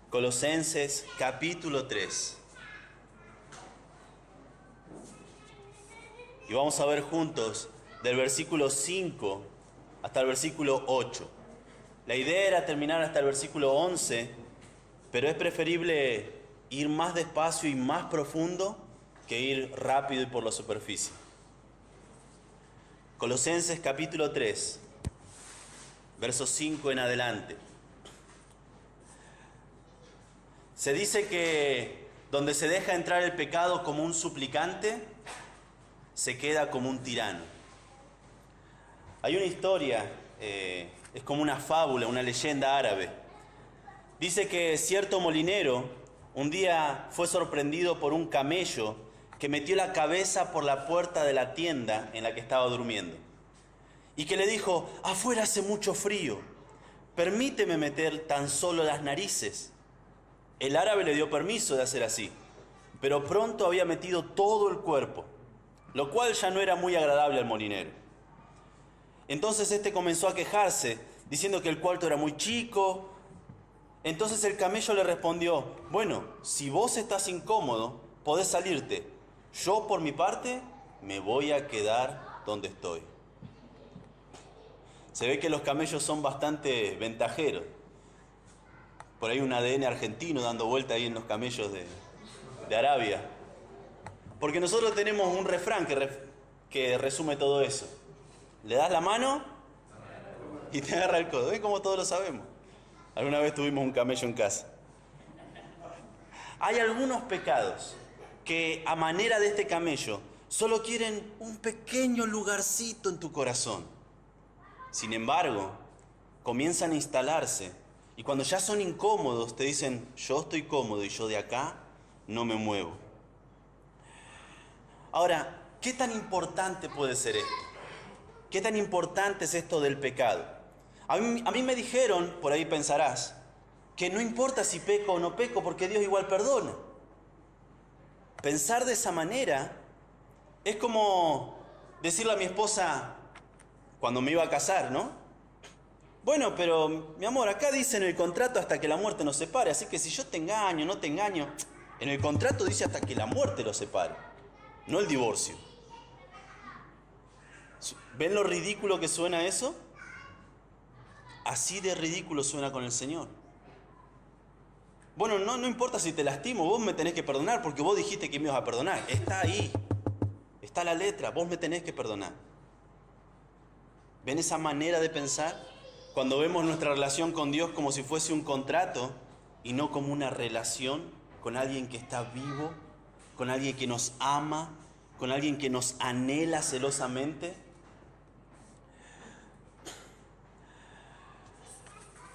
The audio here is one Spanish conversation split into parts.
Colosenses capítulo 3. Y vamos a ver juntos del versículo 5 hasta el versículo 8. La idea era terminar hasta el versículo 11, pero es preferible ir más despacio y más profundo que ir rápido y por la superficie. Colosenses capítulo 3, versos 5 en adelante. Se dice que donde se deja entrar el pecado como un suplicante, se queda como un tirano. Hay una historia, es como una fábula, una leyenda árabe. Dice que cierto molinero un día fue sorprendido por un camello que metió la cabeza por la puerta de la tienda en la que estaba durmiendo. Y que le dijo: afuera hace mucho frío, permíteme meter tan solo las narices. El árabe le dio permiso de hacer así, pero pronto había metido todo el cuerpo, lo cual ya no era muy agradable al molinero. Entonces este comenzó a quejarse, diciendo que el cuarto era muy chico. Entonces el camello le respondió: bueno, si vos estás incómodo, podés salirte. Yo, por mi parte, me voy a quedar donde estoy. Se ve que los camellos son bastante ventajeros. Por ahí un ADN argentino dando vuelta ahí en los camellos de Arabia. Porque nosotros tenemos un refrán que resume todo eso. Le das la mano y te agarra el codo. ¿Ves cómo todos lo sabemos? Alguna vez tuvimos un camello en casa. Hay algunos pecados que, a manera de este camello, solo quieren un pequeño lugarcito en tu corazón. Sin embargo, comienzan a instalarse. Y cuando ya son incómodos, te dicen: yo estoy cómodo y yo de acá no me muevo. Ahora, ¿qué tan importante puede ser esto? ¿Qué tan importante es esto del pecado? A mí me dijeron, por ahí pensarás, que no importa si peco o no peco, porque Dios igual perdona. Pensar de esa manera es como decirle a mi esposa cuando me iba a casar, ¿no? Bueno, pero mi amor, acá dice en el contrato hasta que la muerte nos separe, así que si yo te engaño, no te engaño, en el contrato dice hasta que la muerte los separe, no el divorcio. ¿Ven lo ridículo que suena eso? Así de ridículo suena con el Señor. Bueno, no importa si te lastimo, vos me tenés que perdonar porque vos dijiste que me ibas a perdonar. Está ahí, está la letra, vos me tenés que perdonar. ¿Ven esa manera de pensar? Cuando vemos nuestra relación con Dios como si fuese un contrato y no como una relación con alguien que está vivo, con alguien que nos ama, con alguien que nos anhela celosamente.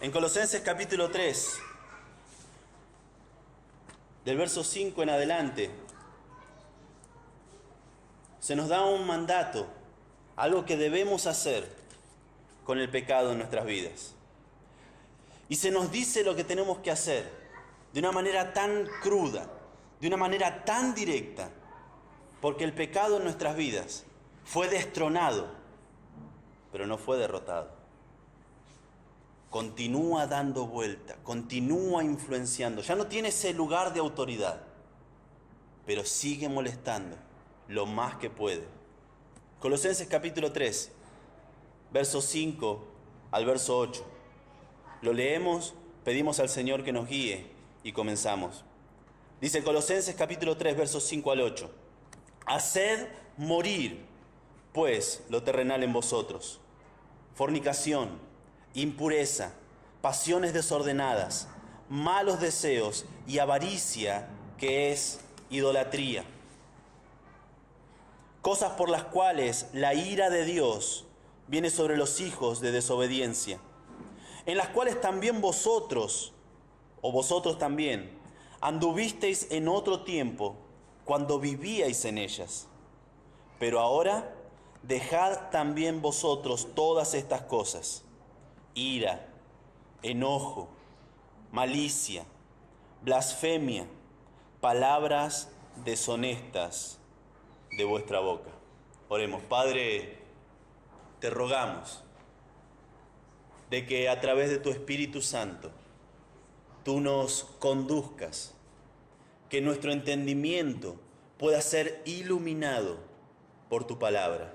En Colosenses capítulo 3, del verso 5 en adelante, se nos da un mandato, algo que debemos hacer con el pecado en nuestras vidas. Y se nos dice lo que tenemos que hacer de una manera tan cruda, de una manera tan directa, porque el pecado en nuestras vidas fue destronado, pero no fue derrotado. Continúa dando vuelta, continúa influenciando. Ya no tiene ese lugar de autoridad, pero sigue molestando lo más que puede. Colosenses capítulo 3, verso 5 al verso 8. Lo leemos, pedimos al Señor que nos guíe y comenzamos. Dice Colosenses capítulo 3, versos 5 al 8. Haced morir, pues, lo terrenal en vosotros: fornicación, impureza, pasiones desordenadas, malos deseos y avaricia, que es idolatría. Cosas por las cuales la ira de Dios viene sobre los hijos de desobediencia, en las cuales también vosotros también, anduvisteis en otro tiempo, cuando vivíais en ellas. Pero ahora dejad también vosotros todas estas cosas: ira, enojo, malicia, blasfemia, palabras deshonestas de vuestra boca. Oremos. Padre, te rogamos de que a través de tu Espíritu Santo tú nos conduzcas, que nuestro entendimiento pueda ser iluminado por tu palabra.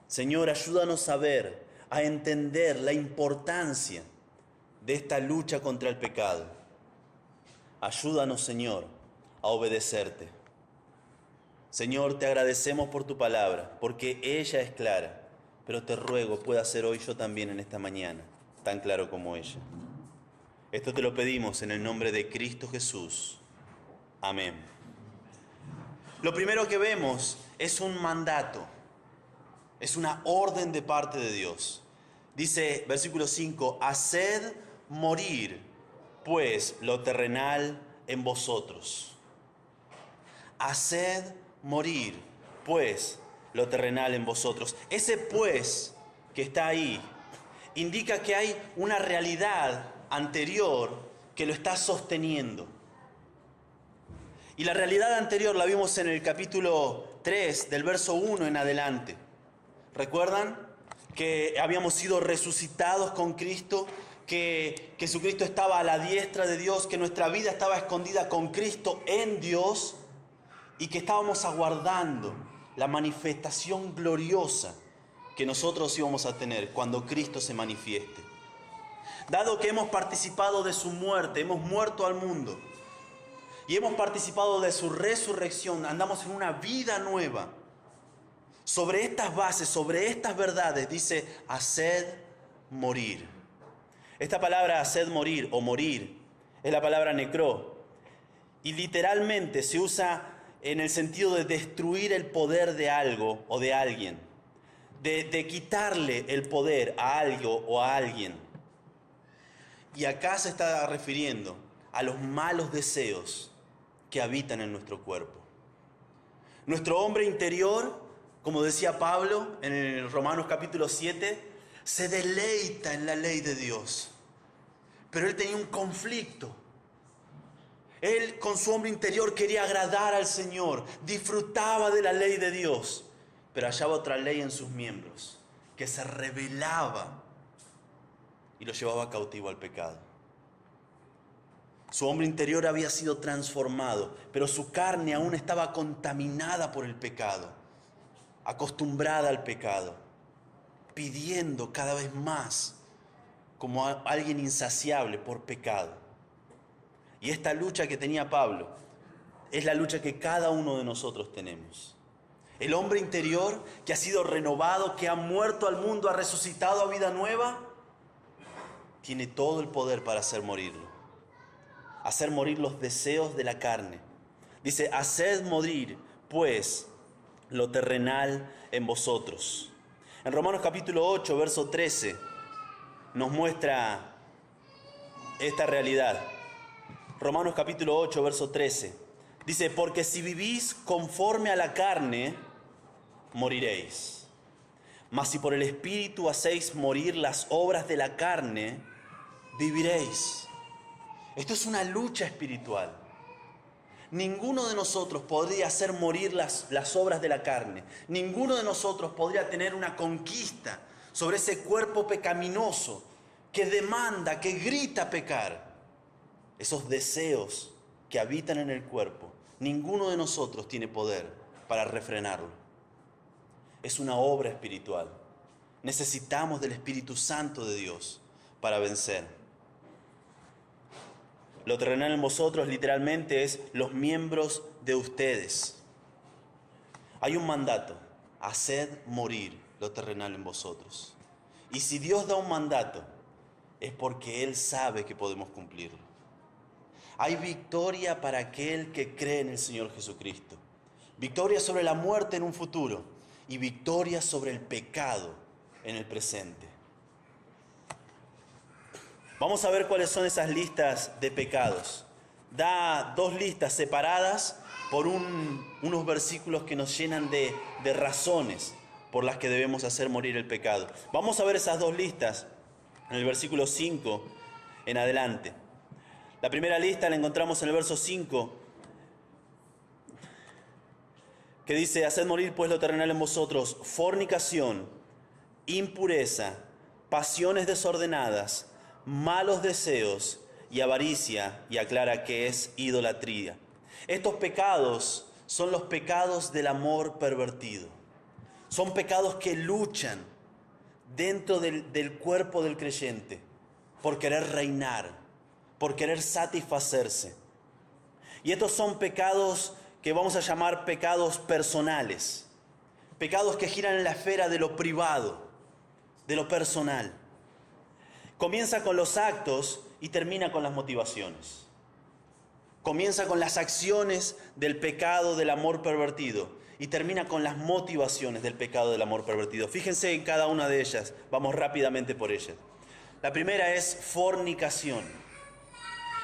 Señor, ayúdanos a ver, a entender la importancia de esta lucha contra el pecado. Ayúdanos, Señor, a obedecerte. Señor, te agradecemos por tu palabra, porque ella es clara, pero te ruego pueda ser hoy yo también en esta mañana, tan claro como ella. Esto te lo pedimos en el nombre de Cristo Jesús. Amén. Lo primero que vemos es un mandato, es una orden de parte de Dios. Dice, versículo 5, haced morir, pues, lo terrenal en vosotros. Haced morir, pues, lo terrenal en vosotros. Ese pues que está ahí indica que hay una realidad anterior que lo está sosteniendo. Y la realidad anterior la vimos en el capítulo 3, del verso 1 en adelante. ¿Recuerdan? Que habíamos sido resucitados con Cristo, que Jesucristo estaba a la diestra de Dios, que nuestra vida estaba escondida con Cristo en Dios y que estábamos aguardando la manifestación gloriosa que nosotros íbamos a tener cuando Cristo se manifieste. Dado que hemos participado de su muerte, hemos muerto al mundo y hemos participado de su resurrección, andamos en una vida nueva. Sobre estas bases, sobre estas verdades, dice, haced morir. Esta palabra haced morir o morir es la palabra necró y literalmente se usa en el sentido de destruir el poder de algo o de alguien, de quitarle el poder a algo o a alguien. Y acá se está refiriendo a los malos deseos que habitan en nuestro cuerpo. Nuestro hombre interior, como decía Pablo en el Romanos capítulo 7, se deleita en la ley de Dios. Pero él tenía un conflicto. Él con su hombre interior quería agradar al Señor, disfrutaba de la ley de Dios, pero hallaba otra ley en sus miembros que se rebelaba y lo llevaba cautivo al pecado. Su hombre interior había sido transformado, pero su carne aún estaba contaminada por el pecado, acostumbrada al pecado, pidiendo cada vez más como alguien insaciable por pecado. Y esta lucha que tenía Pablo es la lucha que cada uno de nosotros tenemos. El hombre interior que ha sido renovado, que ha muerto al mundo, ha resucitado a vida nueva, tiene todo el poder para hacer morirlo. Hacer morir los deseos de la carne. Dice, haced morir, pues, lo terrenal en vosotros. En Romanos capítulo 8, verso 13, nos muestra esta realidad. Romanos capítulo 8, verso 13. Dice, porque si vivís conforme a la carne, moriréis. Mas si por el Espíritu hacéis morir las obras de la carne, viviréis. Esto es una lucha espiritual. Ninguno de nosotros podría hacer morir las obras de la carne. Ninguno de nosotros podría tener una conquista sobre ese cuerpo pecaminoso que demanda, que grita pecar. Esos deseos que habitan en el cuerpo, ninguno de nosotros tiene poder para refrenarlo. Es una obra espiritual. Necesitamos del Espíritu Santo de Dios para vencer. Lo terrenal en vosotros literalmente es los miembros de ustedes. Hay un mandato, haced morir lo terrenal en vosotros. Y si Dios da un mandato, es porque Él sabe que podemos cumplirlo. Hay victoria para aquel que cree en el Señor Jesucristo. Victoria sobre la muerte en un futuro y victoria sobre el pecado en el presente. Vamos a ver cuáles son esas listas de pecados. Da dos listas separadas por unos versículos que nos llenan de razones por las que debemos hacer morir el pecado. Vamos a ver esas dos listas en el versículo 5 en adelante. La primera lista la encontramos en el verso 5, que dice, haced morir pues lo terrenal en vosotros, fornicación, impureza, pasiones desordenadas, malos deseos, y avaricia, y aclara que es idolatría. Estos pecados son los pecados del amor pervertido. Son pecados que luchan dentro del cuerpo del creyente por querer reinar, por querer satisfacerse. Y estos son pecados que vamos a llamar pecados personales. Pecados que giran en la esfera de lo privado, de lo personal. Comienza con los actos y termina con las motivaciones. Comienza con las acciones del pecado del amor pervertido y termina con las motivaciones del pecado del amor pervertido. Fíjense en cada una de ellas, vamos rápidamente por ellas. La primera es fornicación.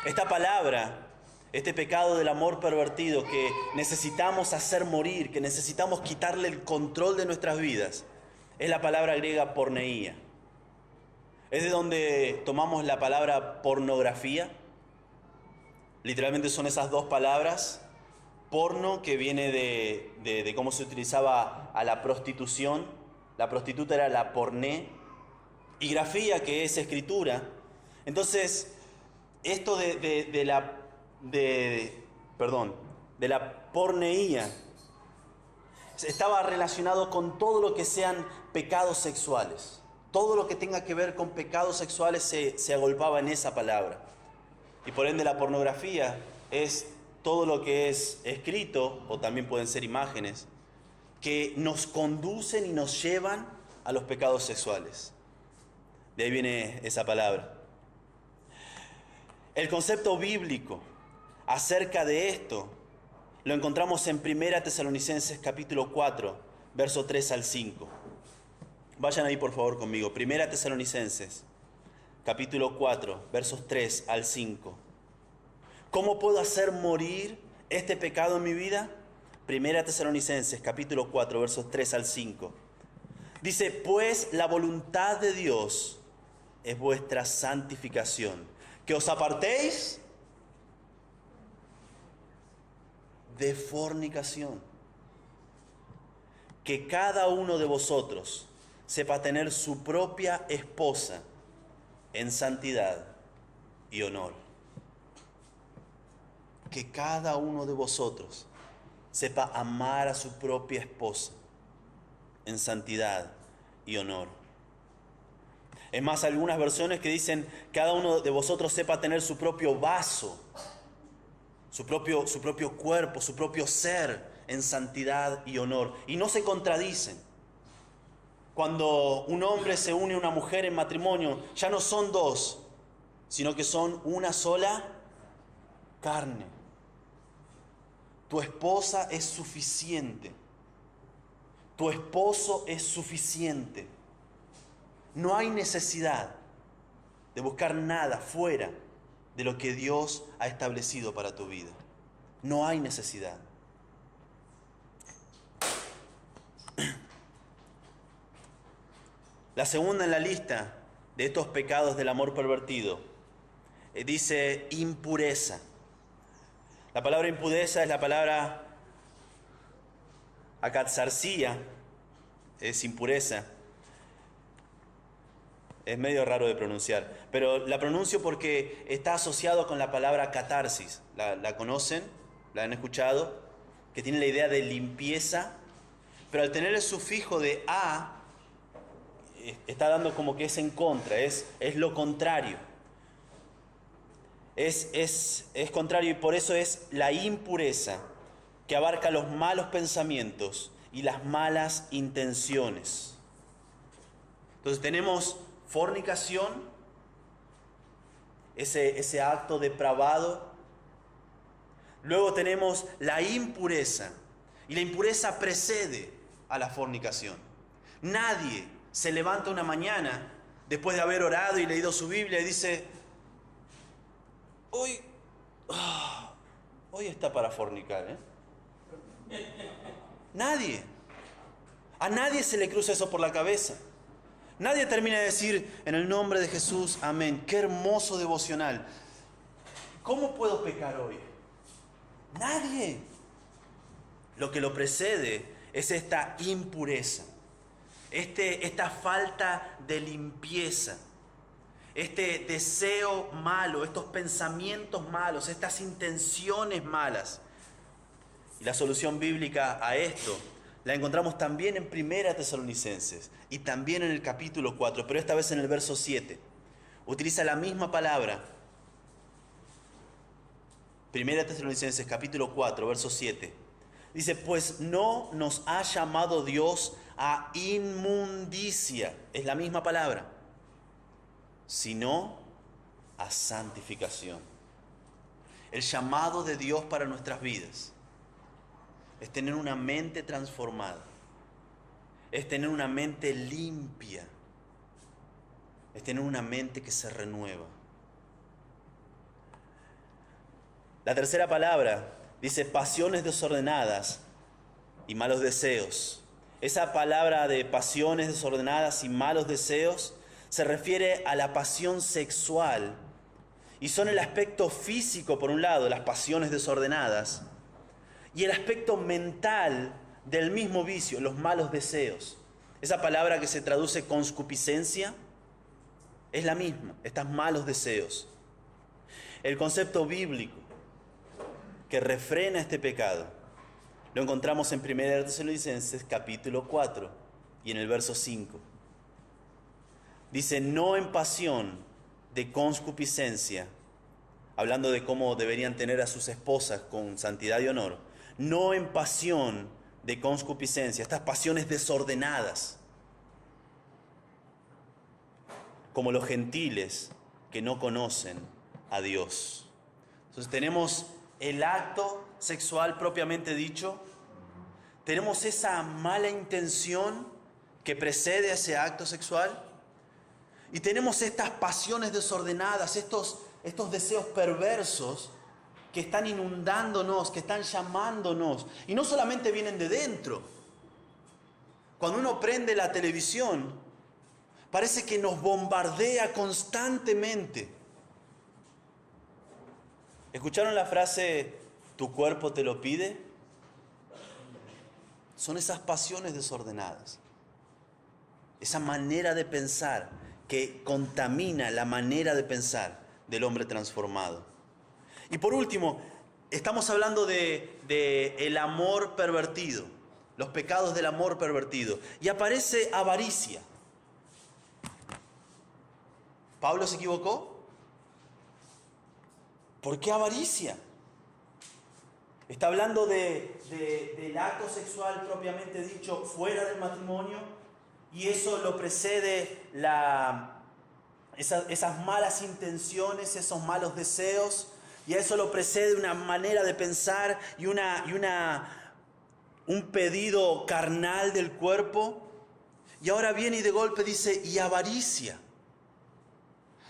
Esta palabra, este pecado del amor pervertido que necesitamos hacer morir, que necesitamos quitarle el control de nuestras vidas, es la palabra griega porneía. Es de donde tomamos la palabra pornografía. Literalmente son esas dos palabras. Porno, que viene de cómo se utilizaba a la prostitución. La prostituta era la porné. Y grafía, que es escritura. Entonces, esto de la porneía estaba relacionado con todo lo que sean pecados sexuales. Todo lo que tenga que ver con pecados sexuales se agolpaba en esa palabra. Y por ende la pornografía es todo lo que es escrito, o también pueden ser imágenes, que nos conducen y nos llevan a los pecados sexuales. De ahí viene esa palabra. El concepto bíblico acerca de esto lo encontramos en 1 Tesalonicenses capítulo 4, verso 3 al 5. Vayan ahí por favor conmigo. 1 Tesalonicenses capítulo 4, versos 3 al 5. ¿Cómo puedo hacer morir este pecado en mi vida? 1 Tesalonicenses capítulo 4, versos 3 al 5. Dice, pues la voluntad de Dios es vuestra santificación, que os apartéis de fornicación, que cada uno de vosotros sepa tener su propia esposa en santidad y honor. Que cada uno de vosotros sepa amar a su propia esposa en santidad y honor. Es más, algunas versiones que dicen, cada uno de vosotros sepa tener su propio vaso, su propio cuerpo, su propio ser en santidad y honor. Y no se contradicen. Cuando un hombre se une a una mujer en matrimonio, ya no son dos, sino que son una sola carne. Tu esposa es suficiente. Tu esposo es suficiente. No hay necesidad de buscar nada fuera de lo que Dios ha establecido para tu vida. No hay necesidad. La segunda en la lista de estos pecados del amor pervertido dice impureza. La palabra impureza es la palabra akatsarsia, es impureza. Es medio raro de pronunciar, pero la pronuncio porque está asociado con la palabra catarsis. ¿La conocen? ¿La han escuchado? Que tiene la idea de limpieza, pero al tener el sufijo de a, está dando como que es en contra, es lo contrario. Es contrario y por eso es la impureza que abarca los malos pensamientos y las malas intenciones. Entonces tenemos fornicación, ese acto depravado. Luego tenemos la impureza. Y la impureza precede a la fornicación. Nadie se levanta una mañana después de haber orado y leído su Biblia y dice, hoy está para fornicar, ¿eh? Nadie. A nadie se le cruza eso por la cabeza. Nadie termina de decir, en el nombre de Jesús, amén. Qué hermoso devocional. ¿Cómo puedo pecar hoy? Nadie. Lo que lo precede es esta impureza, esta falta de limpieza. este deseo malo, estos pensamientos malos, estas intenciones malas. Y la solución bíblica a esto la encontramos también en 1 Tesalonicenses y también en el capítulo 4, pero esta vez en el verso 7. Utiliza la misma palabra. 1 Tesalonicenses capítulo 4, verso 7. Dice, pues no nos ha llamado Dios a inmundicia, es la misma palabra, sino a santificación. El llamado de Dios para nuestras vidas es tener una mente transformada, es tener una mente limpia, es tener una mente que se renueva. La tercera palabra dice pasiones desordenadas y malos deseos. Esa palabra de pasiones desordenadas y malos deseos se refiere a la pasión sexual y son el aspecto físico, por un lado, las pasiones desordenadas, y el aspecto mental del mismo vicio, los malos deseos. Esa palabra que se traduce concupiscencia es la misma, estos malos deseos. El concepto bíblico que refrena este pecado lo encontramos en 1 Tesalonicenses capítulo 4 y en el verso 5. Dice, no en pasión de concupiscencia, hablando de cómo deberían tener a sus esposas con santidad y honor, no en pasión de concupiscencia, estas pasiones desordenadas, como los gentiles que no conocen a Dios. Entonces tenemos el acto sexual propiamente dicho, tenemos esa mala intención que precede a ese acto sexual, y tenemos estas pasiones desordenadas, estos deseos perversos que están inundándonos, que están llamándonos, y no solamente vienen de dentro. Cuando uno prende la televisión, parece que nos bombardea constantemente. ¿Escucharon la frase, tu cuerpo te lo pide? Son esas pasiones desordenadas, esa manera de pensar que contamina la manera de pensar del hombre transformado. Y por último, estamos hablando de el amor pervertido, los pecados del amor pervertido. Y aparece avaricia. ¿Pablo se equivocó? ¿Por qué avaricia? Está hablando del acto sexual propiamente dicho fuera del matrimonio, y eso lo precede esas malas intenciones, esos malos deseos, y a eso lo precede una manera de pensar y un pedido carnal del cuerpo. Y ahora viene y de golpe dice, y avaricia.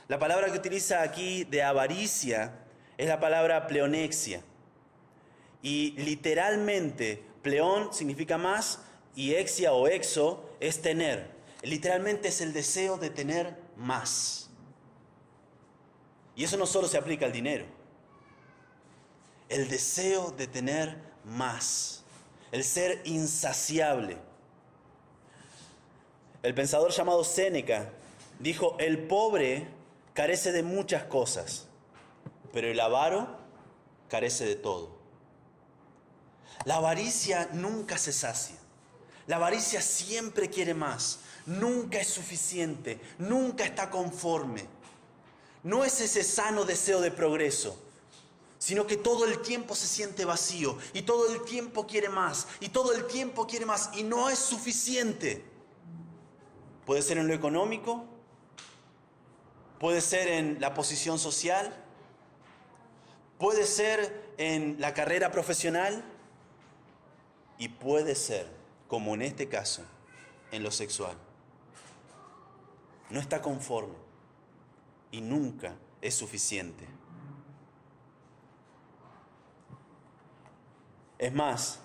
La palabra que utiliza aquí de avaricia es la palabra pleonexia. Y literalmente, pleón significa más y exia o exo es tener. Literalmente es el deseo de tener más. Y eso no solo se aplica al dinero. El deseo de tener más. El ser insaciable. El pensador llamado Séneca dijo, el pobre carece de muchas cosas, pero el avaro carece de todo. La avaricia nunca se sacia. La avaricia siempre quiere más. Nunca es suficiente. Nunca está conforme. No es ese sano deseo de progreso, sino que todo el tiempo se siente vacío y todo el tiempo quiere más y todo el tiempo quiere más y no es suficiente. Puede ser en lo económico, puede ser en la posición social, puede ser en la carrera profesional y puede ser, como en este caso, en lo sexual. No está conforme y nunca es suficiente. Es más,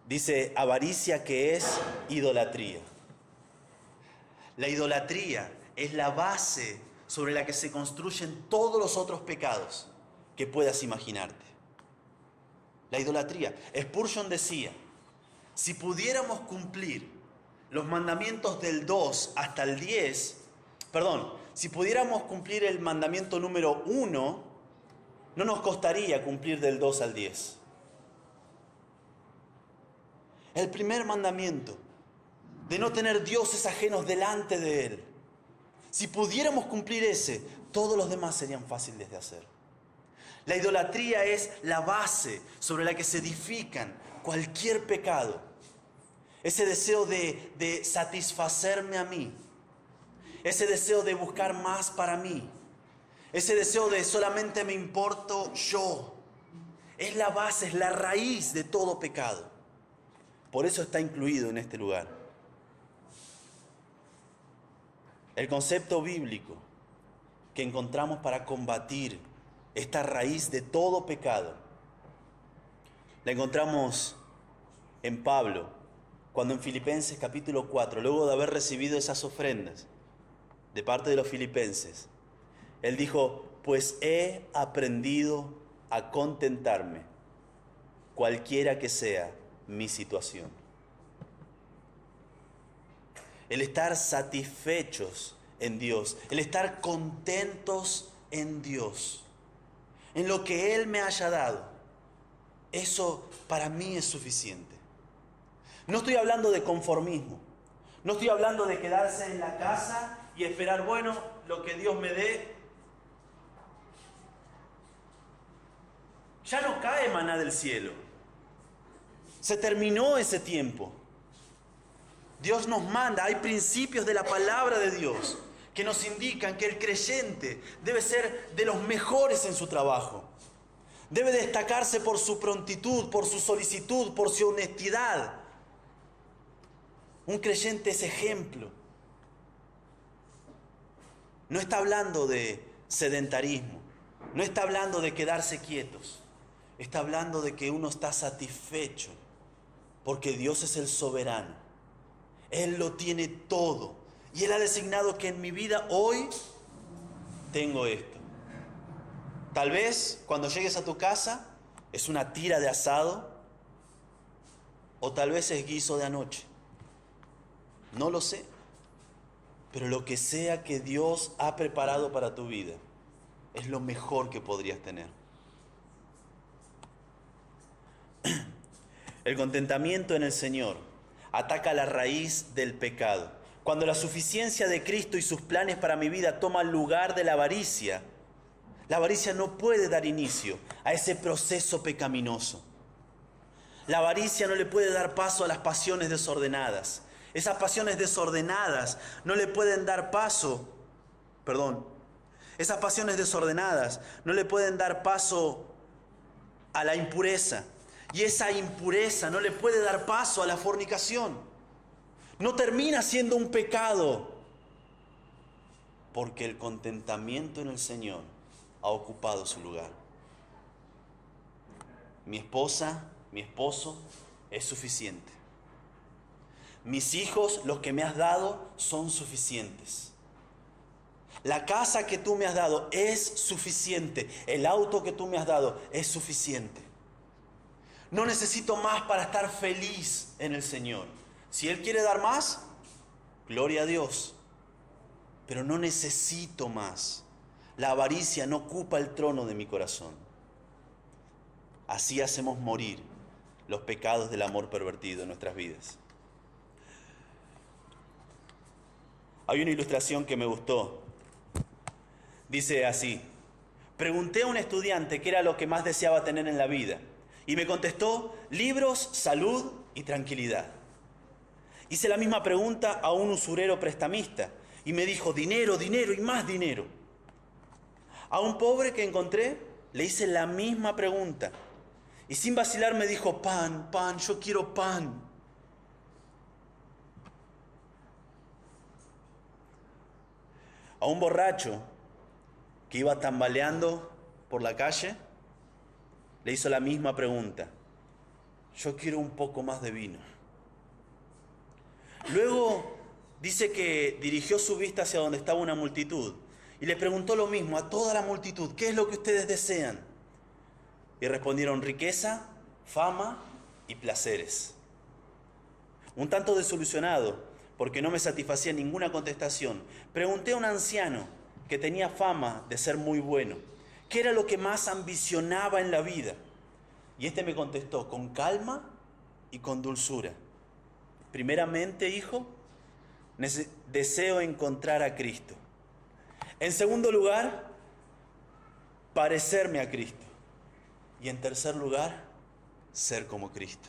dice avaricia que es idolatría. La idolatría es la base sobre la que se construyen todos los otros pecados que puedas imaginarte. La idolatría. Spurgeon decía, si pudiéramos cumplir los mandamientos del 2 hasta el 10, si pudiéramos cumplir el mandamiento número 1, no nos costaría cumplir del 2 al 10. El primer mandamiento, de no tener dioses ajenos delante de Él. Si pudiéramos cumplir ese, todos los demás serían fáciles de hacer. La idolatría es la base sobre la que se edifican cualquier pecado. Ese deseo de satisfacerme a mí. Ese deseo de buscar más para mí. Ese deseo de solamente me importo yo. Es la base, es la raíz de todo pecado. Por eso está incluido en este lugar. El concepto bíblico que encontramos para combatir esta raíz de todo pecado, la encontramos en Pablo, cuando en Filipenses capítulo 4, luego de haber recibido esas ofrendas de parte de los filipenses, él dijo: pues he aprendido a contentarme, cualquiera que sea mi situación. El estar satisfechos en Dios, el estar contentos en Dios, en lo que Él me haya dado, eso para mí es suficiente. No estoy hablando de conformismo, no estoy hablando de quedarse en la casa y esperar, bueno, lo que Dios me dé. Ya no cae maná del cielo. Se terminó ese tiempo. Dios nos manda, hay principios de la palabra de Dios que nos indican que el creyente debe ser de los mejores en su trabajo. Debe destacarse por su prontitud, por su solicitud, por su honestidad. Un creyente es ejemplo. No está hablando de sedentarismo, no está hablando de quedarse quietos. Está hablando de que uno está satisfecho porque Dios es el soberano. Él lo tiene todo. Y Él ha designado que en mi vida hoy tengo esto. Tal vez cuando llegues a tu casa es una tira de asado o tal vez es guiso de anoche. No lo sé. Pero lo que sea que Dios ha preparado para tu vida es lo mejor que podrías tener. El contentamiento en el Señor ataca la raíz del pecado. Cuando la suficiencia de Cristo y sus planes para mi vida toman lugar de la avaricia no puede dar inicio a ese proceso pecaminoso. La avaricia no le puede dar paso a las pasiones desordenadas. Esas pasiones desordenadas no le pueden dar paso, esas pasiones desordenadas no le pueden dar paso a la impureza. Y esa impureza no le puede dar paso a la fornicación. No termina siendo un pecado, porque el contentamiento en el Señor ha ocupado su lugar. Mi esposa, mi esposo, es suficiente. Mis hijos, los que me has dado, son suficientes. La casa que tú me has dado es suficiente. El auto que tú me has dado es suficiente. No necesito más para estar feliz en el Señor. Si Él quiere dar más, gloria a Dios. Pero no necesito más. La avaricia no ocupa el trono de mi corazón. Así hacemos morir los pecados del amor pervertido en nuestras vidas. Hay una ilustración que me gustó. Dice así: pregunté a un estudiante qué era lo que más deseaba tener en la vida. Y me contestó: libros, salud y tranquilidad. Hice la misma pregunta a un usurero prestamista y me dijo: dinero, dinero y más dinero. A un pobre que encontré le hice la misma pregunta y sin vacilar me dijo: pan, pan, yo quiero pan. A un borracho que iba tambaleando por la calle le hizo la misma pregunta: yo quiero un poco más de vino. Luego dice que dirigió su vista hacia donde estaba una multitud y le preguntó lo mismo a toda la multitud: ¿qué es lo que ustedes desean? Y respondieron: riqueza, fama y placeres. Un tanto desilusionado, porque no me satisfacía ninguna contestación, pregunté a un anciano que tenía fama de ser muy bueno. ¿Qué era lo que más ambicionaba en la vida? Y este me contestó, con calma y con dulzura. Primeramente, hijo, deseo encontrar a Cristo. En segundo lugar, parecerme a Cristo. Y en tercer lugar, ser como Cristo.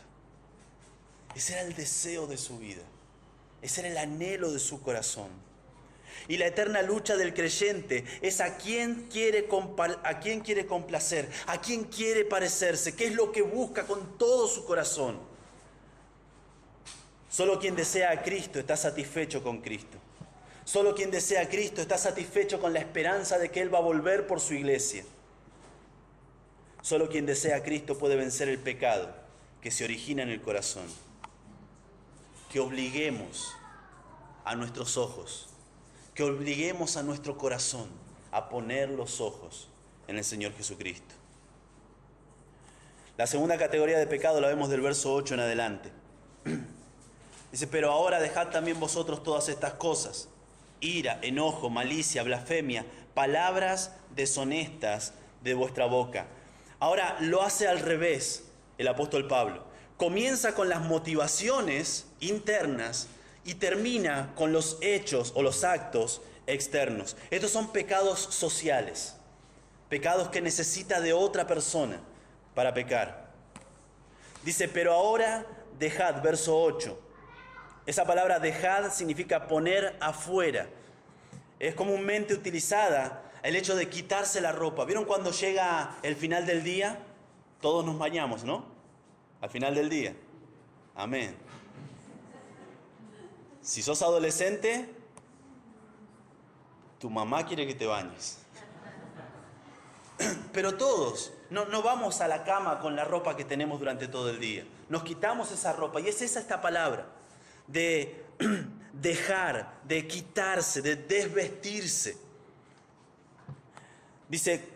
Ese era el deseo de su vida. Ese era el anhelo de su corazón. Y la eterna lucha del creyente es a quién quiere complacer, a quién quiere parecerse, qué es lo que busca con todo su corazón. Solo quien desea a Cristo está satisfecho con Cristo. Solo quien desea a Cristo está satisfecho con la esperanza de que Él va a volver por su iglesia. Solo quien desea a Cristo puede vencer el pecado que se origina en el corazón. Que obliguemos a nuestros ojos, que obliguemos a nuestro corazón a poner los ojos en el Señor Jesucristo. La segunda categoría de pecado la vemos del verso 8 en adelante. Dice, pero ahora dejad también vosotros todas estas cosas: ira, enojo, malicia, blasfemia, palabras deshonestas de vuestra boca. Ahora lo hace al revés el apóstol Pablo. Comienza con las motivaciones internas y termina con los hechos o los actos externos. Estos son pecados sociales, pecados que necesita de otra persona para pecar. Dice, pero ahora dejad, verso 8. Esa palabra dejad significa poner afuera. Es comúnmente utilizada el hecho de quitarse la ropa. ¿Vieron cuando llega el final del día? Todos nos bañamos, ¿no? Al final del día. Amén. Si sos adolescente, tu mamá quiere que te bañes. Pero todos no vamos a la cama con la ropa que tenemos durante todo el día. Nos quitamos esa ropa. Y es esta palabra de dejar, de quitarse, de desvestirse. Dice,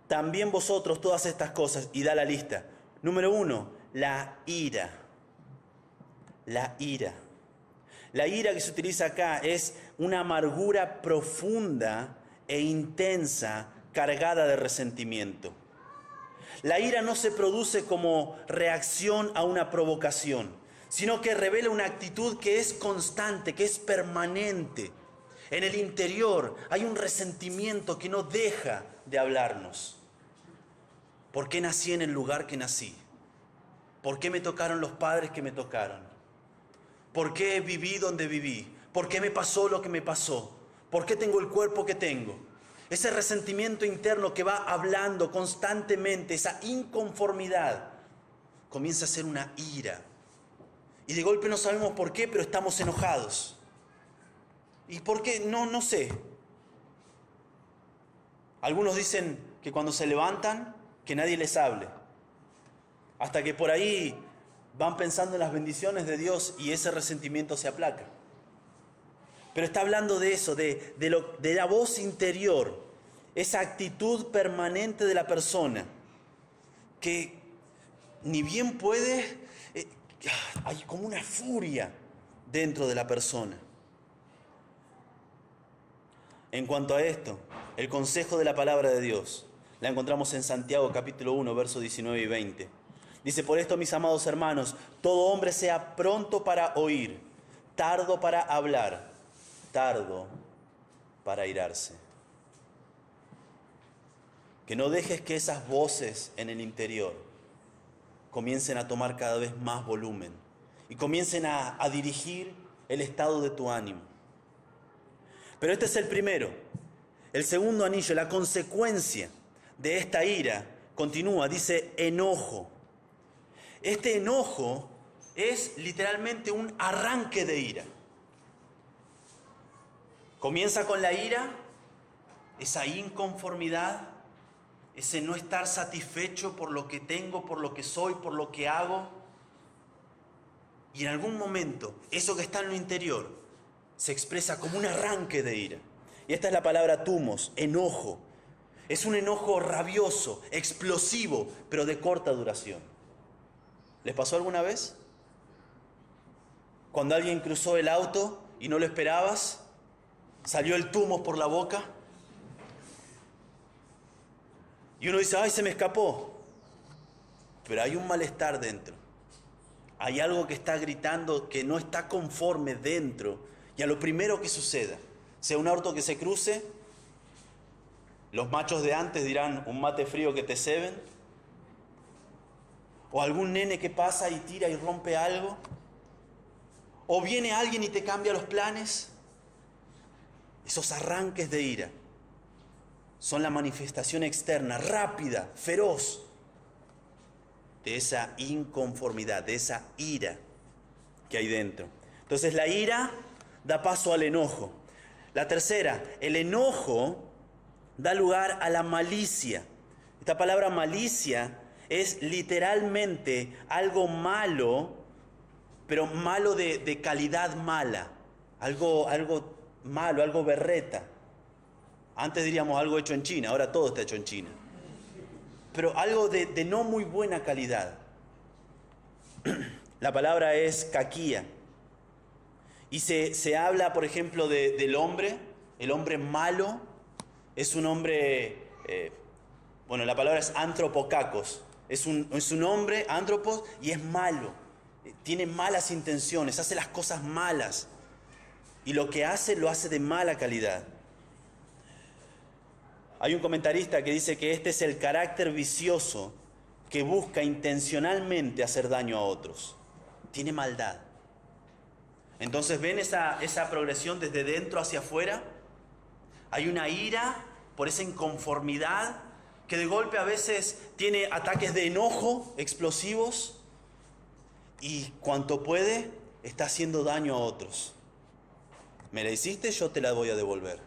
también vosotros todas estas cosas, y da la lista. Número 1, la ira. La ira. La ira que se utiliza acá es una amargura profunda e intensa, cargada de resentimiento. La ira no se produce como reacción a una provocación, sino que revela una actitud que es constante, que es permanente. En el interior hay un resentimiento que no deja de hablarnos. ¿Por qué nací en el lugar que nací? ¿Por qué me tocaron los padres que me tocaron? ¿Por qué viví donde viví? ¿Por qué me pasó lo que me pasó? ¿Por qué tengo el cuerpo que tengo? Ese resentimiento interno que va hablando constantemente, esa inconformidad, comienza a ser una ira. Y de golpe no sabemos por qué, pero estamos enojados. ¿Y por qué? No sé. Algunos dicen que cuando se levantan, que nadie les hable. Hasta que por ahí van pensando en las bendiciones de Dios y ese resentimiento se aplaca. Pero está hablando de eso, de la voz interior, esa actitud permanente de la persona, que ni bien puede, hay como una furia dentro de la persona. En cuanto a esto, el consejo de la palabra de Dios la encontramos en Santiago capítulo 1, versos 19 y 20. Dice, por esto, mis amados hermanos, todo hombre sea pronto para oír, tardo para hablar, tardo para airarse. Que no dejes que esas voces en el interior comiencen a tomar cada vez más volumen y comiencen a dirigir el estado de tu ánimo. Pero este es el primero. El segundo anillo, la consecuencia de esta ira, continúa, dice enojo. Este enojo es literalmente un arranque de ira. Comienza con la ira, esa inconformidad, ese no estar satisfecho por lo que tengo, por lo que soy, por lo que hago. Y en algún momento, eso que está en lo interior se expresa como un arranque de ira. Y esta es la palabra tumos, enojo. Es un enojo rabioso, explosivo, pero de corta duración. ¿Les pasó alguna vez? Cuando alguien cruzó el auto y no lo esperabas, salió el tumos por la boca. Y uno dice, ay, se me escapó. Pero hay un malestar dentro. Hay algo que está gritando que no está conforme dentro. Y a lo primero que suceda, sea un auto que se cruce, los machos de antes dirán, un mate frío que te ceben. O algún nene que pasa y tira y rompe algo. O viene alguien y te cambia los planes. Esos arranques de ira son la manifestación externa, rápida, feroz, de esa inconformidad, de esa ira que hay dentro. Entonces la ira da paso al enojo. La tercera, el enojo da lugar a la malicia. Esta palabra malicia es literalmente algo malo, pero malo de calidad mala. Algo malo, algo berreta. Antes diríamos algo hecho en China, ahora todo está hecho en China. Pero algo de no muy buena calidad. La palabra es caquía. Y se habla, por ejemplo, del hombre. El hombre malo es un hombre, la palabra es antropokakos. Es un hombre, antropos, y es malo. Tiene malas intenciones, hace las cosas malas. Y lo que hace, lo hace de mala calidad. Hay un comentarista que dice que este es el carácter vicioso que busca intencionalmente hacer daño a otros. Tiene maldad. Entonces, ¿ven esa progresión desde dentro hacia afuera? Hay una ira por esa inconformidad que de golpe a veces tiene ataques de enojo explosivos y cuanto puede está haciendo daño a otros. Me la hiciste, yo te la voy a devolver.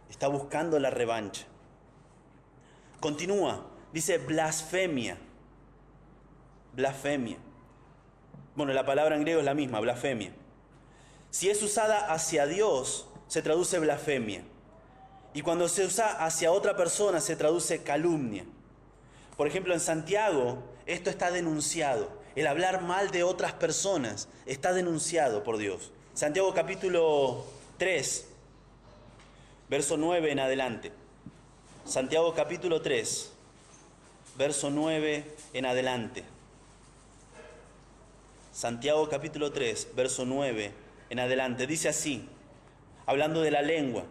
Está buscando la revancha. Continúa, dice blasfemia. Blasfemia. Bueno, la palabra en griego es la misma, blasfemia. Si es usada hacia Dios, se traduce blasfemia. Y cuando se usa hacia otra persona, se traduce calumnia. Por ejemplo, en Santiago, esto está denunciado. El hablar mal de otras personas está denunciado por Dios. Santiago capítulo 3, verso 9 en adelante. Santiago capítulo 3, verso 9 en adelante. Santiago capítulo 3, verso 9 en adelante. Dice así, hablando de la lengua.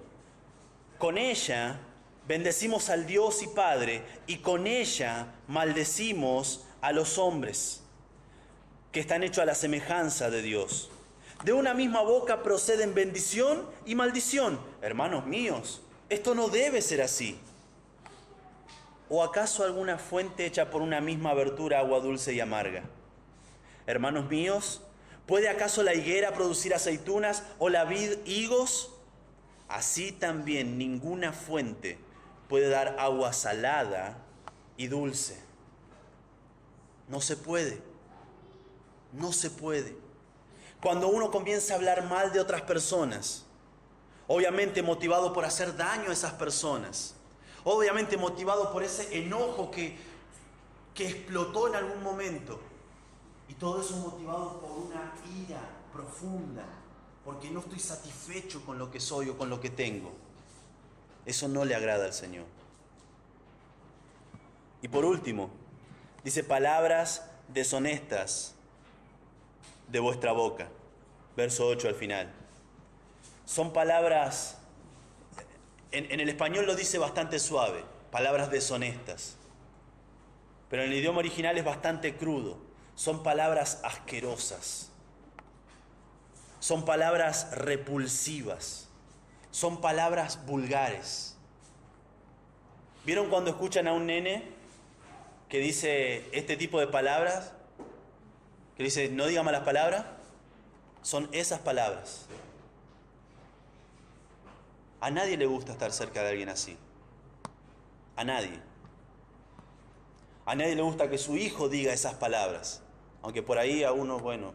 Con ella bendecimos al Dios y Padre, y con ella maldecimos a los hombres, que están hechos a la semejanza de Dios. De una misma boca proceden bendición y maldición. Hermanos míos, esto no debe ser así. ¿O acaso alguna fuente hecha por una misma abertura, agua dulce y amarga? Hermanos míos, ¿puede acaso la higuera producir aceitunas o la vid higos? Así también ninguna fuente puede dar agua salada y dulce. No se puede. No se puede. Cuando uno comienza a hablar mal de otras personas, obviamente motivado por hacer daño a esas personas, obviamente motivado por ese enojo que explotó en algún momento, y todo eso motivado por una ira profunda, porque no estoy satisfecho con lo que soy o con lo que tengo, eso no le agrada al Señor. Y por último, dice palabras deshonestas de vuestra boca. Verso 8 al final. Son palabras, en el español lo dice bastante suave, palabras deshonestas. Pero en el idioma original es bastante crudo. Son palabras asquerosas. Son palabras repulsivas. Son palabras vulgares. ¿Vieron cuando escuchan a un nene que dice este tipo de palabras? Que dice, no diga malas palabras. Son esas palabras. A nadie le gusta estar cerca de alguien así. A nadie. A nadie le gusta que su hijo diga esas palabras. Aunque por ahí a uno,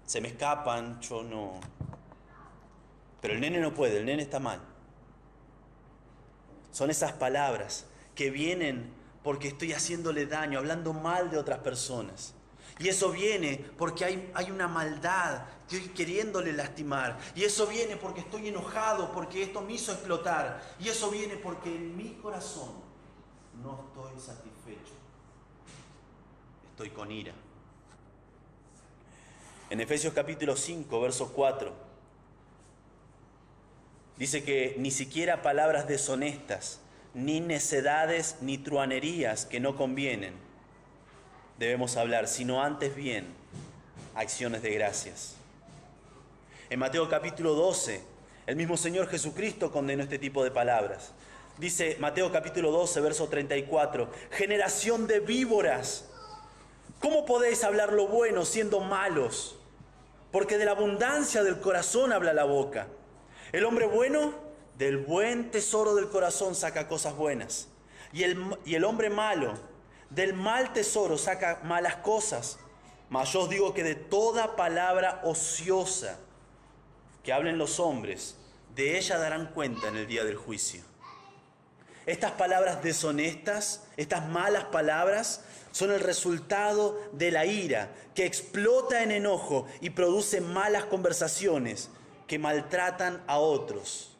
se me escapan, yo no. Pero el nene no puede, el nene está mal. Son esas palabras que vienen porque estoy haciéndole daño, hablando mal de otras personas. Y eso viene porque hay una maldad, estoy queriéndole lastimar. Y eso viene porque estoy enojado, porque esto me hizo explotar. Y eso viene porque en mi corazón no estoy satisfecho. Estoy con ira. En Efesios capítulo 5, verso 4, dice que ni siquiera palabras deshonestas, ni necedades, ni truhanerías que no convienen debemos hablar, sino antes bien acciones de gracias. En Mateo capítulo 12, el mismo Señor Jesucristo condenó este tipo de palabras. Dice Mateo capítulo 12, verso 34, generación de víboras, ¿cómo podéis hablar lo bueno siendo malos? Porque de la abundancia del corazón habla la boca. El hombre bueno, del buen tesoro del corazón saca cosas buenas. Y el hombre malo, del mal tesoro saca malas cosas. Mas yo os digo que de toda palabra ociosa que hablen los hombres, de ella darán cuenta en el día del juicio. Estas palabras deshonestas, estas malas palabras, son el resultado de la ira que explota en enojo y produce malas conversaciones que maltratan a otros.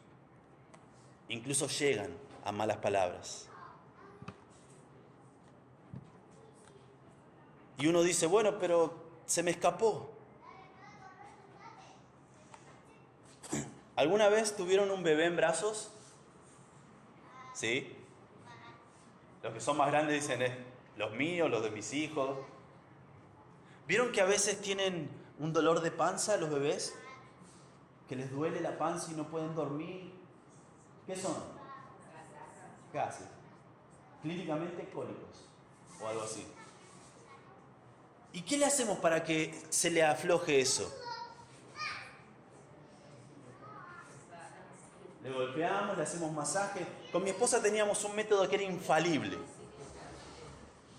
Incluso llegan a malas palabras. Y uno dice, bueno, pero se me escapó. ¿Alguna vez tuvieron un bebé en brazos? ¿Sí? Los que son más grandes dicen, los míos, los de mis hijos. ¿Vieron que a veces tienen un dolor de panza los bebés? Que les duele la panza y no pueden dormir. ¿Qué son? Gases. Clínicamente cólicos o algo así. ¿Y qué le hacemos para que se le afloje eso? Le golpeamos, le hacemos masaje. Con mi esposa teníamos un método que era infalible.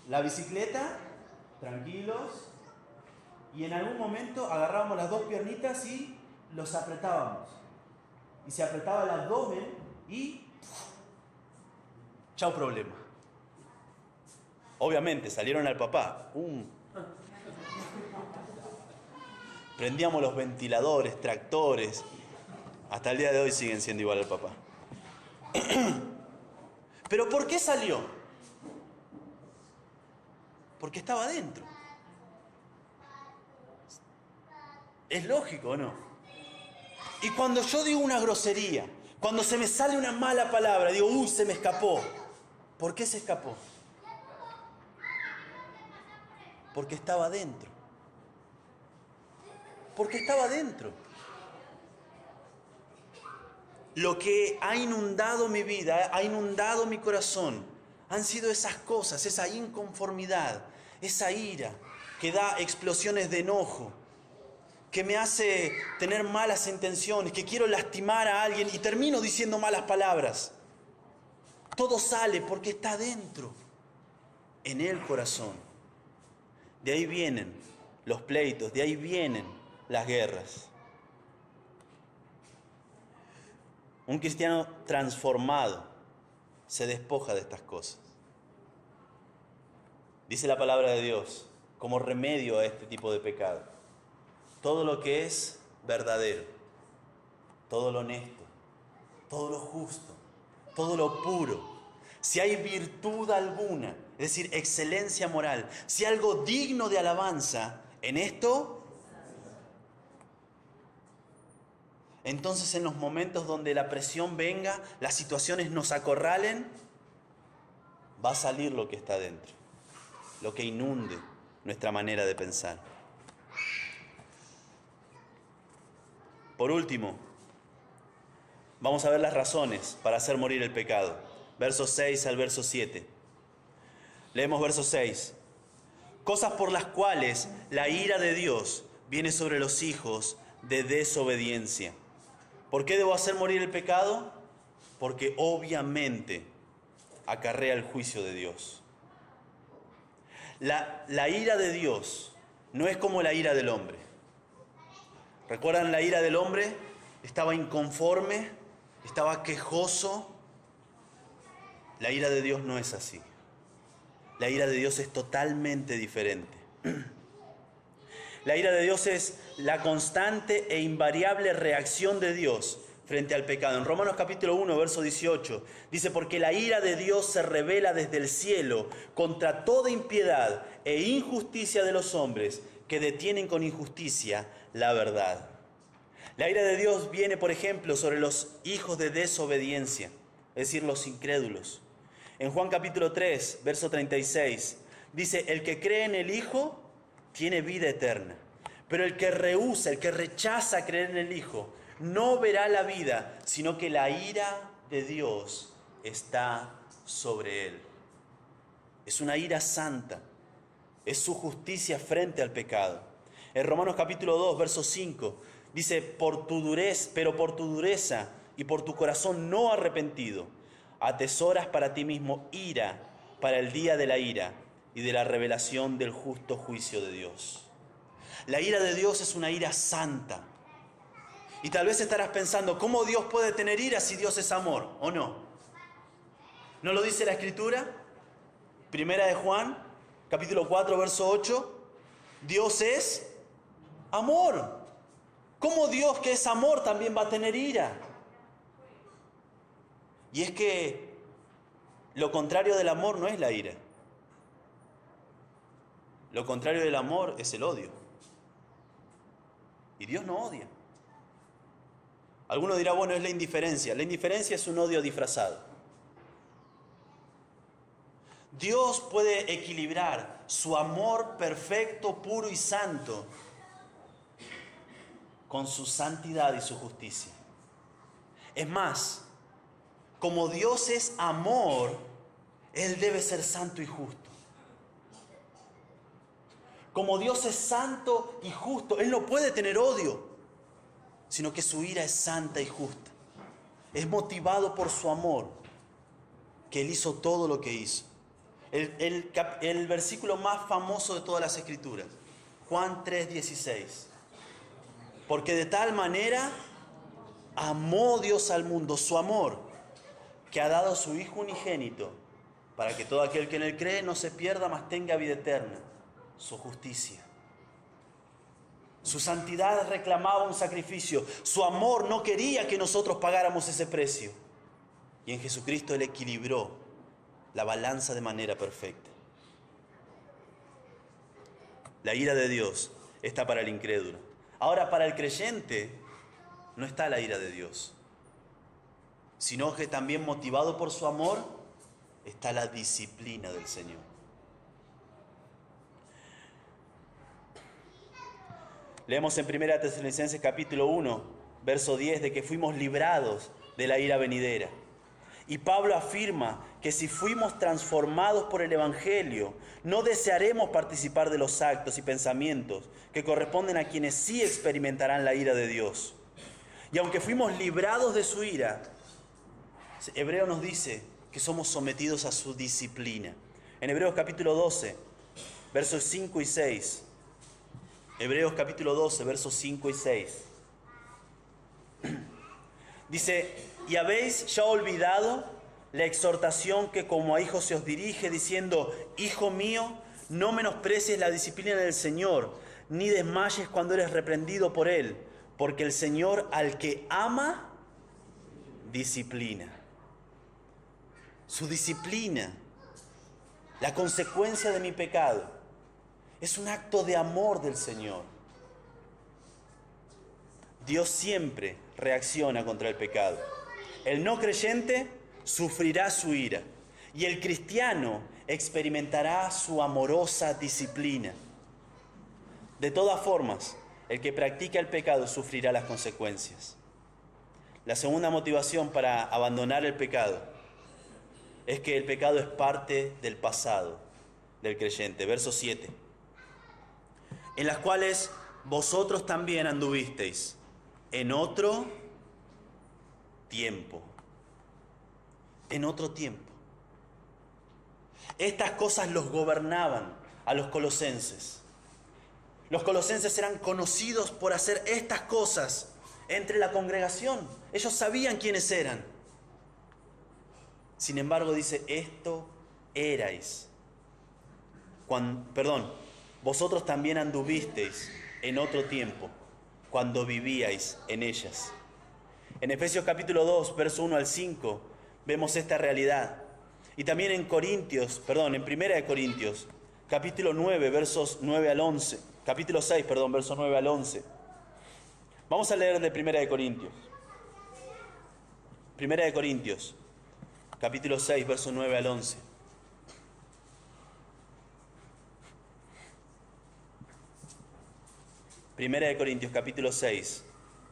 La bicicleta, tranquilos, y en algún momento agarrábamos las dos piernitas y los apretábamos. Y se apretaba el abdomen y chao problema. Obviamente salieron al papá. Prendíamos los ventiladores, tractores. Hasta el día de hoy siguen siendo igual al papá. ¿Pero por qué salió? Porque estaba adentro. Es lógico, ¿no? Y cuando yo digo una grosería, cuando se me sale una mala palabra, digo, uy, se me escapó. ¿Por qué se escapó? Porque estaba adentro. Porque estaba adentro. Lo que ha inundado mi vida, ha inundado mi corazón, han sido esas cosas, esa inconformidad, esa ira que da explosiones de enojo, que me hace tener malas intenciones, que quiero lastimar a alguien y termino diciendo malas palabras. Todo sale porque está dentro, en el corazón. De ahí vienen los pleitos, de ahí vienen las guerras. Un cristiano transformado se despoja de estas cosas. Dice la palabra de Dios, como remedio a este tipo de pecado, todo lo que es verdadero, todo lo honesto, todo lo justo, todo lo puro, si hay virtud alguna, es decir, excelencia moral, si hay algo digno de alabanza, en esto, entonces en los momentos donde la presión venga, las situaciones nos acorralen, va a salir lo que está dentro, lo que inunde nuestra manera de pensar. Por último, vamos a ver las razones para hacer morir el pecado. Versos 6 al verso 7. Leemos verso 6. Cosas por las cuales la ira de Dios viene sobre los hijos de desobediencia. ¿Por qué debo hacer morir el pecado? Porque obviamente acarrea el juicio de Dios. La ira de Dios no es como la ira del hombre. ¿Recuerdan la ira del hombre? Estaba inconforme, estaba quejoso. La ira de Dios no es así. La ira de Dios es totalmente diferente. La ira de Dios es la constante e invariable reacción de Dios frente al pecado. En Romanos capítulo 1, verso 18, dice: porque la ira de Dios se revela desde el cielo contra toda impiedad e injusticia de los hombres que detienen con injusticia la verdad. La ira de Dios viene, por ejemplo, sobre los hijos de desobediencia, es decir, los incrédulos. En Juan capítulo 3, verso 36, dice: el que cree en el Hijo tiene vida eterna, pero el que rehúsa, el que rechaza creer en el Hijo, no verá la vida, sino que la ira de Dios está sobre él. Es una ira santa, es su justicia frente al pecado. En Romanos capítulo 2, verso 5, dice: pero por tu dureza y por tu corazón no arrepentido, atesoras para ti mismo ira para el día de la ira y de la revelación del justo juicio de Dios. La ira de Dios es una ira santa. Y tal vez estarás pensando: ¿cómo Dios puede tener ira si Dios es amor? ¿O no? ¿No lo dice la Escritura? Primera de Juan, capítulo 4, verso 8. Dios es amor. ¿Cómo Dios, que es amor, también va a tener ira? Y es que lo contrario del amor no es la ira. Lo contrario del amor es el odio. Y Dios no odia. Alguno dirá: bueno, es la indiferencia. La indiferencia es un odio disfrazado. Dios puede equilibrar su amor perfecto, puro y santo con su santidad y su justicia. Es más, como Dios es amor, Él debe ser santo y justo. Como Dios es santo y justo, Él no puede tener odio, sino que su ira es santa y justa. Es motivado por su amor, que Él hizo todo lo que hizo. El versículo más famoso de todas las Escrituras, Juan 3:16. Porque de tal manera amó Dios al mundo, su amor, que ha dado a su Hijo unigénito, para que todo aquel que en Él cree no se pierda, mas tenga vida eterna. Su justicia. Su santidad reclamaba un sacrificio. Su amor no quería que nosotros pagáramos ese precio. Y en Jesucristo Él equilibró la balanza de manera perfecta. La ira de Dios está para el incrédulo. Ahora, para el creyente no está la ira de Dios, sino que también, motivado por su amor, está la disciplina del Señor. Leemos en 1 Tesalonicenses capítulo 1, verso 10, de que fuimos librados de la ira venidera. Y Pablo afirma que si fuimos transformados por el Evangelio, no desearemos participar de los actos y pensamientos que corresponden a quienes sí experimentarán la ira de Dios. Y aunque fuimos librados de su ira, Hebreo nos dice que somos sometidos a su disciplina. En Hebreos capítulo 12, versos 5 y 6. Hebreos capítulo 12, versos 5 y 6. Dice: ¿y habéis ya olvidado la exhortación que como a hijos se os dirige, diciendo: Hijo mío, no menosprecies la disciplina del Señor, ni desmayes cuando eres reprendido por Él, porque el Señor al que ama, disciplina? Su disciplina, la consecuencia de mi pecado, es un acto de amor del Señor. Dios siempre reacciona contra el pecado. El no creyente sufrirá su ira y el cristiano experimentará su amorosa disciplina. De todas formas, el que practica el pecado sufrirá las consecuencias. La segunda motivación para abandonar el pecado es que el pecado es parte del pasado del creyente. Verso 7. En las cuales vosotros también anduvisteis en otro tiempo. En otro tiempo. Estas cosas los gobernaban a los colosenses. Los colosenses eran conocidos por hacer estas cosas entre la congregación. Ellos sabían quiénes eran. Sin embargo, dice: esto erais. Vosotros también anduvisteis en otro tiempo, cuando vivíais en ellas. En Efesios capítulo 2, verso 1 al 5, vemos esta realidad. Y también en Primera de Corintios, capítulo 9, versos 9 al 11. Capítulo 6, versos 9 al 11. Vamos a leer de Primera de Corintios. Primera de Corintios, capítulo 6, versos 9 al 11. Primera de Corintios, capítulo 6,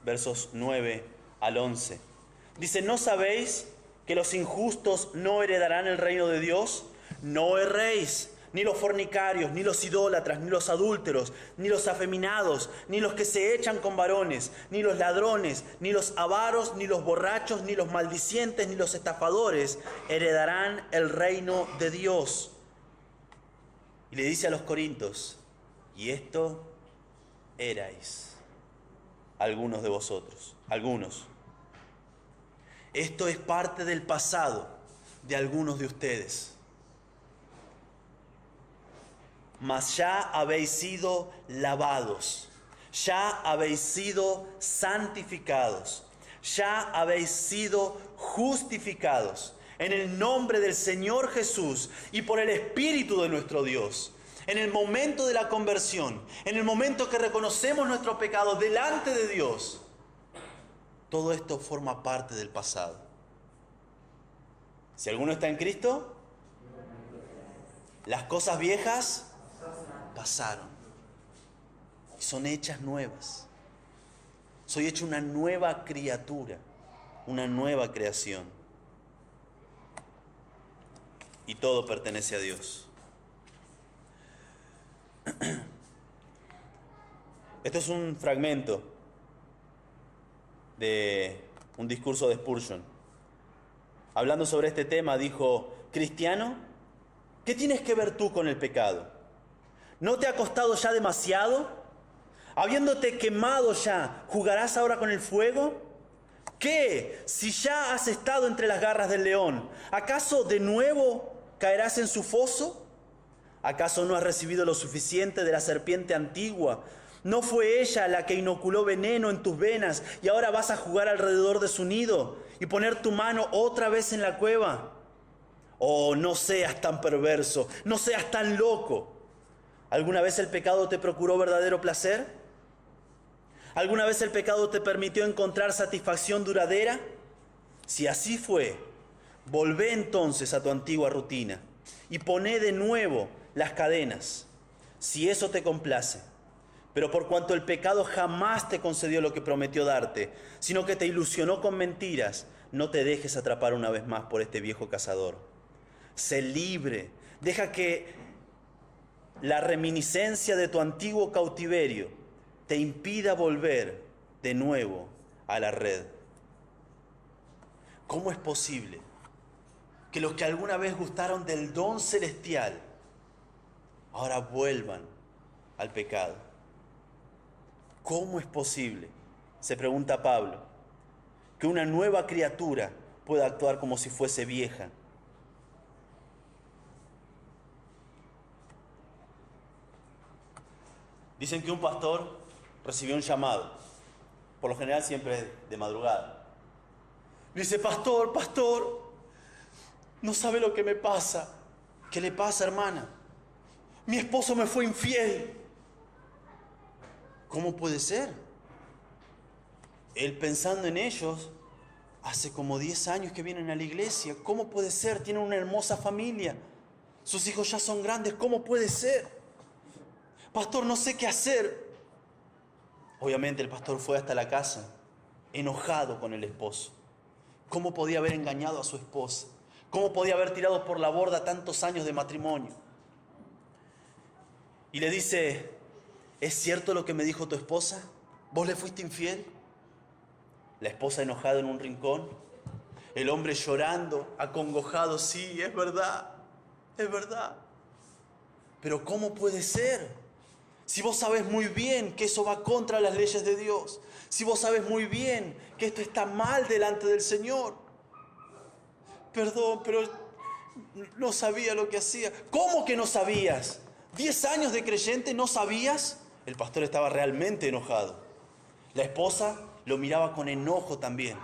versos 9 al 11. Dice, ¿no sabéis que los injustos no heredarán el reino de Dios? No erréis, ni los fornicarios, ni los idólatras, ni los adúlteros, ni los afeminados, ni los que se echan con varones, ni los ladrones, ni los avaros, ni los borrachos, ni los maldicientes, ni los estafadores heredarán el reino de Dios. Y le dice a los corintios, y esto erais algunos de vosotros, algunos. Esto es parte del pasado de algunos de ustedes. Mas ya habéis sido lavados, ya habéis sido santificados, ya habéis sido justificados en el nombre del Señor Jesús y por el Espíritu de nuestro Dios. En el momento de la conversión, en el momento que reconocemos nuestro pecado delante de Dios, todo esto forma parte del pasado. Si alguno está en Cristo, las cosas viejas pasaron y son hechas nuevas. Soy hecho una nueva criatura, una nueva creación. Y todo pertenece a Dios. Esto es un fragmento de un discurso de Spurgeon. Hablando sobre este tema, dijo: cristiano, ¿qué tienes que ver tú con el pecado? ¿No te ha costado ya demasiado? Habiéndote quemado ya, ¿jugarás ahora con el fuego? ¿Qué? Si ya has estado entre las garras del león, ¿acaso de nuevo caerás en su foso? ¿Acaso no has recibido lo suficiente de la serpiente antigua? ¿No fue ella la que inoculó veneno en tus venas y ahora vas a jugar alrededor de su nido y poner tu mano otra vez en la cueva? Oh, no seas tan perverso, no seas tan loco. ¿Alguna vez el pecado te procuró verdadero placer? ¿Alguna vez el pecado te permitió encontrar satisfacción duradera? Si así fue, volvé entonces a tu antigua rutina y poné de nuevo las cadenas, si eso te complace. Pero por cuanto el pecado jamás te concedió lo que prometió darte, sino que te ilusionó con mentiras, no te dejes atrapar una vez más por este viejo cazador. Sé libre, deja que la reminiscencia de tu antiguo cautiverio te impida volver de nuevo a la red. ¿Cómo es posible que los que alguna vez gustaron del don celestial ahora vuelvan al pecado? ¿Cómo es posible, se pregunta Pablo, que una nueva criatura pueda actuar como si fuese vieja? Dicen que un pastor recibió un llamado, por lo general siempre de madrugada. Dice: pastor, no sabe lo que me pasa. ¿Qué le pasa, hermana? Mi esposo me fue infiel. ¿Cómo puede ser? Él, pensando en ellos, hace como 10 años que vienen a la iglesia. ¿Cómo puede ser? Tienen una hermosa familia. Sus hijos ya son grandes. ¿Cómo puede ser? Pastor, no sé qué hacer. Obviamente el pastor fue hasta la casa, enojado con el esposo. ¿Cómo podía haber engañado a su esposa? ¿Cómo podía haber tirado por la borda tantos años de matrimonio? Y le dice: ¿es cierto lo que me dijo tu esposa? ¿Vos le fuiste infiel? La esposa enojada en un rincón, el hombre llorando, acongojado: sí, es verdad, es verdad. Pero ¿cómo puede ser? Si vos sabés muy bien que eso va contra las leyes de Dios, si vos sabés muy bien que esto está mal delante del Señor. Perdón, pero no sabía lo que hacía. ¿Cómo que no sabías? ¿10 años de creyente no sabías? El pastor estaba realmente enojado. La esposa lo miraba con enojo también.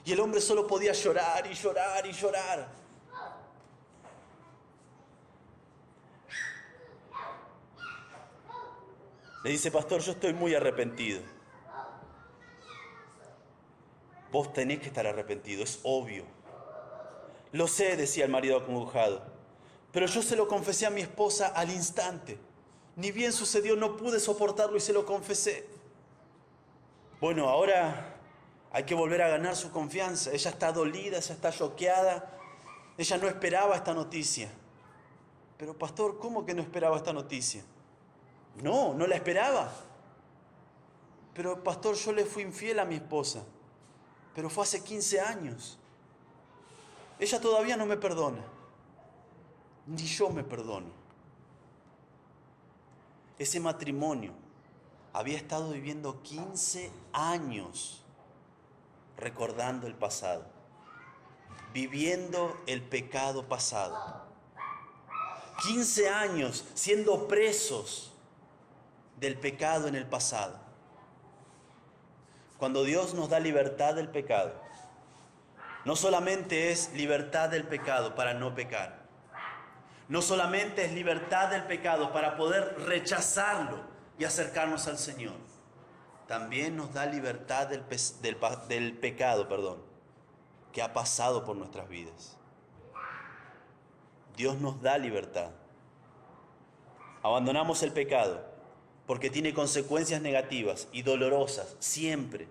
Y el hombre solo podía llorar y llorar y llorar. Le dice, pastor, yo estoy muy arrepentido. Vos tenés que estar arrepentido, es obvio. Lo sé, decía el marido acongojado, pero yo se lo confesé a mi esposa al instante. Ni bien sucedió, no pude soportarlo y se lo confesé. Bueno, ahora hay que volver a ganar su confianza. Ella está dolida, ella está choqueada. Ella no esperaba esta noticia. Pero pastor, ¿cómo que no esperaba esta noticia? No, no la esperaba. Pero pastor, yo le fui infiel a mi esposa. Pero fue hace 15 años. Ella todavía no me perdona. Ni yo me perdono. Ese matrimonio había estado viviendo 15 años recordando el pasado, viviendo el pecado pasado. 15 años siendo presos del pecado en el pasado. Cuando Dios nos da libertad del pecado, no solamente es libertad del pecado para no pecar, no solamente es libertad del pecado para poder rechazarlo y acercarnos al Señor, también nos da libertad del pecado, que ha pasado por nuestras vidas. Dios nos da libertad. Abandonamos el pecado porque tiene consecuencias negativas y dolorosas siempre.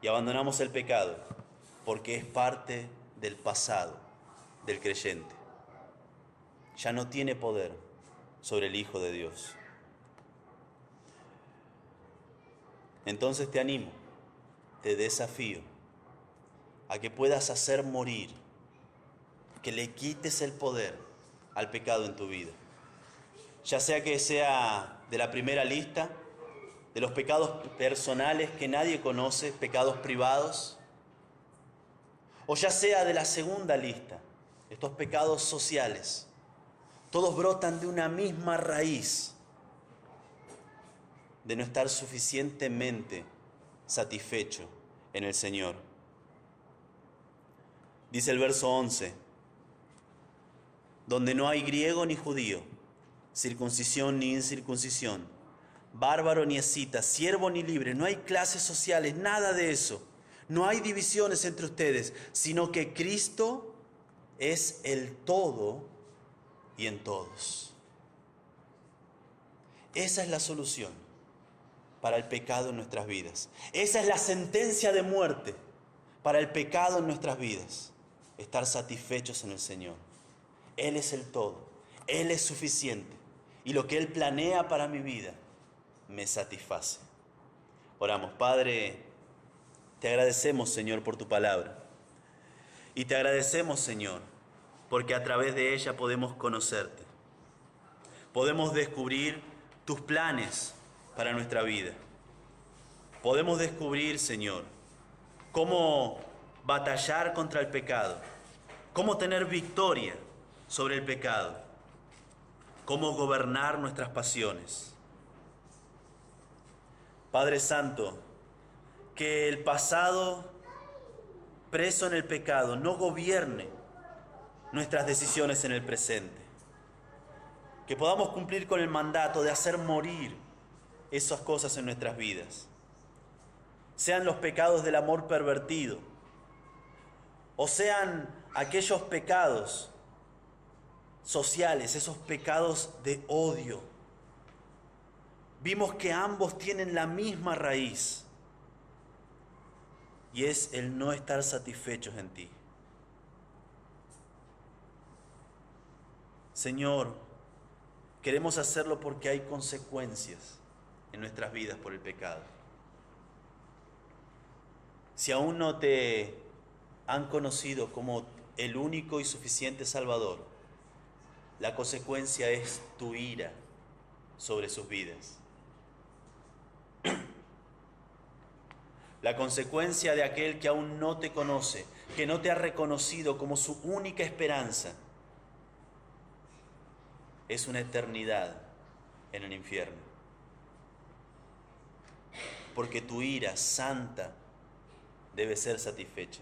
Y abandonamos el pecado porque es parte del pasado del creyente. Ya no tiene poder sobre el Hijo de Dios. Entonces te animo, te desafío a que puedas hacer morir, que le quites el poder al pecado en tu vida. Ya sea que sea de la primera lista, de los pecados personales que nadie conoce, pecados privados, o ya sea de la segunda lista, estos pecados sociales. Todos brotan de una misma raíz, de no estar suficientemente satisfecho en el Señor. Dice el verso 11, donde no hay griego ni judío, circuncisión ni incircuncisión, bárbaro ni escita, siervo ni libre, no hay clases sociales, nada de eso. No hay divisiones entre ustedes, sino que Cristo es el todo y en todos. Esa es la solución para el pecado en nuestras vidas. Esa es la sentencia de muerte para el pecado en nuestras vidas. Estar satisfechos en el Señor. Él es el todo. Él es suficiente. Y lo que Él planea para mi vida me satisface. Oramos. Padre, te agradecemos, Señor, por tu palabra. Y te agradecemos, Señor, porque a través de ella podemos conocerte. Podemos descubrir tus planes para nuestra vida. Podemos descubrir, Señor, cómo batallar contra el pecado, cómo tener victoria sobre el pecado, cómo gobernar nuestras pasiones. Padre Santo, que el pasado preso en el pecado no gobierne nuestras decisiones en el presente. Que podamos cumplir con el mandato de hacer morir esas cosas en nuestras vidas. Sean los pecados del amor pervertido, o sean aquellos pecados sociales, esos pecados de odio. Vimos que ambos tienen la misma raíz, y es el no estar satisfechos en ti. Señor, queremos hacerlo porque hay consecuencias en nuestras vidas por el pecado. Si aún no te han conocido como el único y suficiente Salvador, la consecuencia es tu ira sobre sus vidas. La consecuencia de aquel que aún no te conoce, que no te ha reconocido como su única esperanza, es una eternidad en el infierno. porque tu ira santa debe ser satisfecha.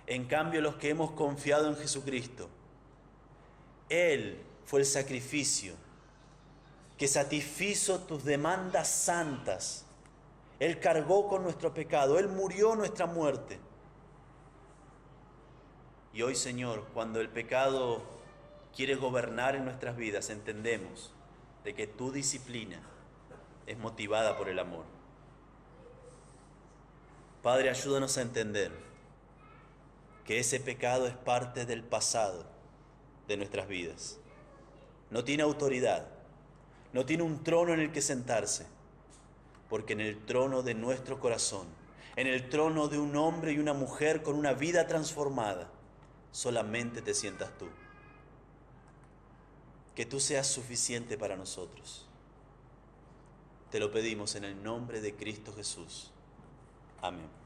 En cambio, los que hemos confiado en Jesucristo, Él fue el sacrificio que satisfizo tus demandas santas. Él cargó con nuestro pecado, Él murió nuestra muerte. Y hoy, Señor, cuando el pecado quiere gobernar en nuestras vidas, entendemos de que tu disciplina es motivada por el amor. Padre, ayúdanos a entender que ese pecado es parte del pasado de nuestras vidas. No tiene autoridad, no tiene un trono en el que sentarse, porque en el trono de nuestro corazón, en el trono de un hombre y una mujer con una vida transformada, solamente te sientas tú. Que tú seas suficiente para nosotros. Te lo pedimos en el nombre de Cristo Jesús. Amén.